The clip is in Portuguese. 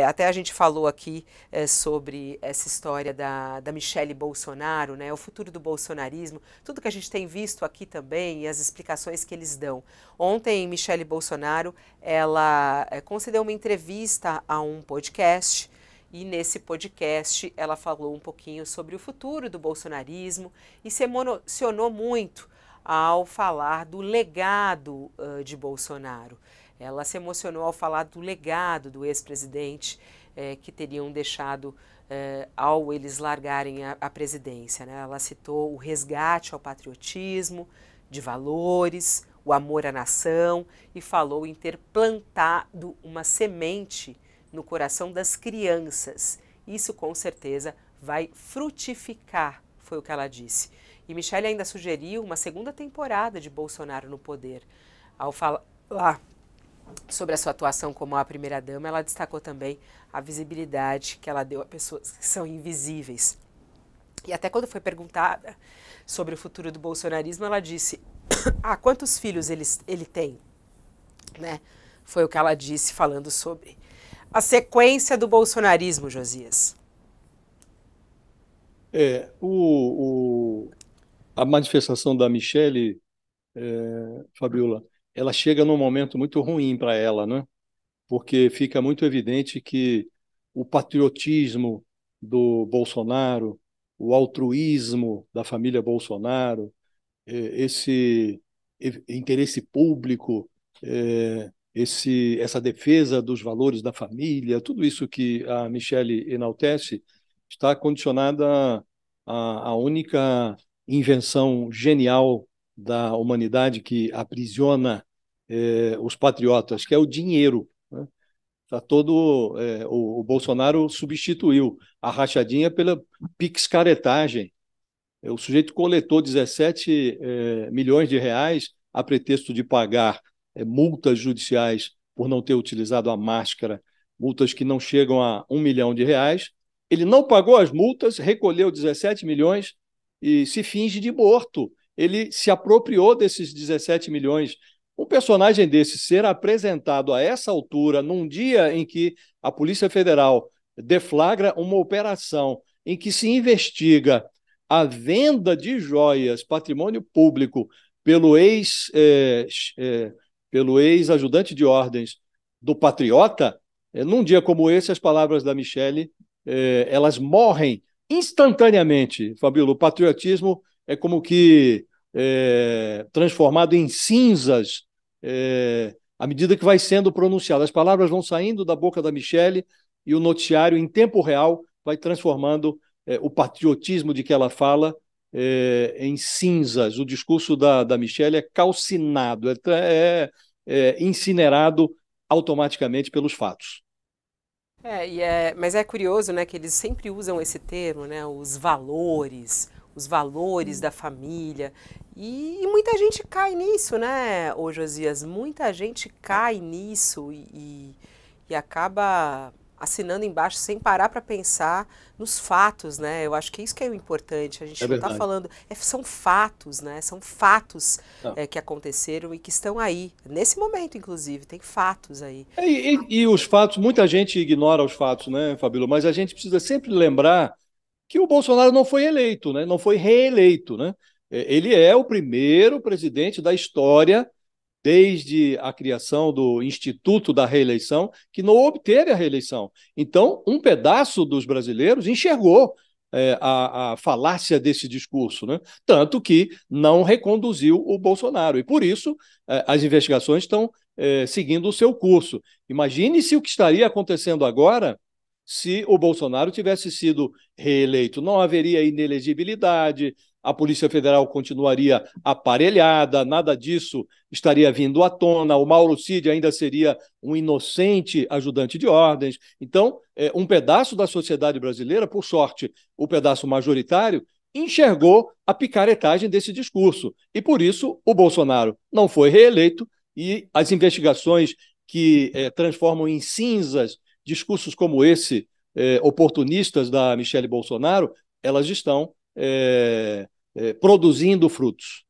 Até a gente falou aqui sobre essa história da Michelle Bolsonaro, né, o futuro do bolsonarismo, tudo que a gente tem visto aqui também e as explicações que eles dão. Ontem, Michelle Bolsonaro, ela concedeu uma entrevista a um podcast. E nesse podcast ela falou um pouquinho sobre o futuro do bolsonarismo e se emocionou muito ao falar do legado de Bolsonaro. Ela se emocionou ao falar do legado do ex-presidente que teriam deixado ao eles largarem a presidência, né? Ela citou o resgate ao patriotismo, de valores, o amor à nação e falou em ter plantado uma semente no coração das crianças. Isso com certeza vai frutificar, foi o que ela disse. E Michelle ainda sugeriu uma segunda temporada de Bolsonaro no poder. Ao falar sobre a sua atuação como a primeira-dama, ela destacou também a visibilidade que ela deu a pessoas que são invisíveis. E até quando foi perguntada sobre o futuro do bolsonarismo, ela disse: quantos filhos ele tem? Né? Foi o que ela disse falando sobre a sequência do bolsonarismo, Josias. A manifestação da Michelle, Fabiola, ela chega num momento muito ruim para ela, né? Porque fica muito evidente que o patriotismo do Bolsonaro, o altruísmo da família Bolsonaro, esse interesse público, essa defesa dos valores da família, tudo isso que a Michelle enaltece, está condicionada à única invenção genial da humanidade que aprisiona os patriotas, que é o dinheiro. Né? Tá todo, o Bolsonaro substituiu a rachadinha pela picscaretagem. O sujeito coletou 17 milhões de reais a pretexto de pagar multas judiciais por não ter utilizado a máscara, multas que não chegam a 1 milhão de reais. Ele não pagou as multas, recolheu 17 milhões e se finge de morto. Ele se apropriou desses 17 milhões. Um personagem desse ser apresentado a essa altura, num dia em que a Polícia Federal deflagra uma operação em que se investiga a venda de joias, patrimônio público, pelo pelo ex-ajudante de ordens do Patriota, num dia como esse, as palavras da Michelle, elas morrem instantaneamente, Fabíola. O patriotismo é como que transformado em cinzas à medida que vai sendo pronunciado. As palavras vão saindo da boca da Michelle e o noticiário, em tempo real, vai transformando o patriotismo de que ela fala em cinzas. O discurso da Michelle é calcinado, incinerado automaticamente pelos fatos. Mas é curioso, né, que eles sempre usam esse termo, né, os valores da família. E muita gente cai nisso, né, ô Josias? Muita gente cai nisso e acaba assinando embaixo sem parar para pensar nos fatos, né? Eu acho que isso que é o importante. A É gente não está verdade. falando, são fatos, né? São fatos Não. que aconteceram e que estão aí nesse momento, inclusive, tem fatos aí. E os fatos, muita gente ignora os fatos, né, Fabíola? Mas a gente precisa sempre lembrar que o Bolsonaro não foi eleito, né? Não foi reeleito, né? Ele é o primeiro presidente da história, desde a criação do Instituto da Reeleição, que não obteve a reeleição. Então, um pedaço dos brasileiros enxergou a falácia desse discurso, né? Tanto que não reconduziu o Bolsonaro. E por isso as investigações estão seguindo o seu curso. Imagine se o que estaria acontecendo agora se o Bolsonaro tivesse sido reeleito. Não haveria inelegibilidade, a Polícia Federal continuaria aparelhada, nada disso estaria vindo à tona, o Mauro Cid ainda seria um inocente ajudante de ordens. Então, um pedaço da sociedade brasileira, por sorte, o pedaço majoritário, enxergou a picaretagem desse discurso. E por isso o Bolsonaro não foi reeleito e as investigações que transformam em cinzas discursos como esse, oportunistas da Michelle Bolsonaro, elas estão produzindo frutos.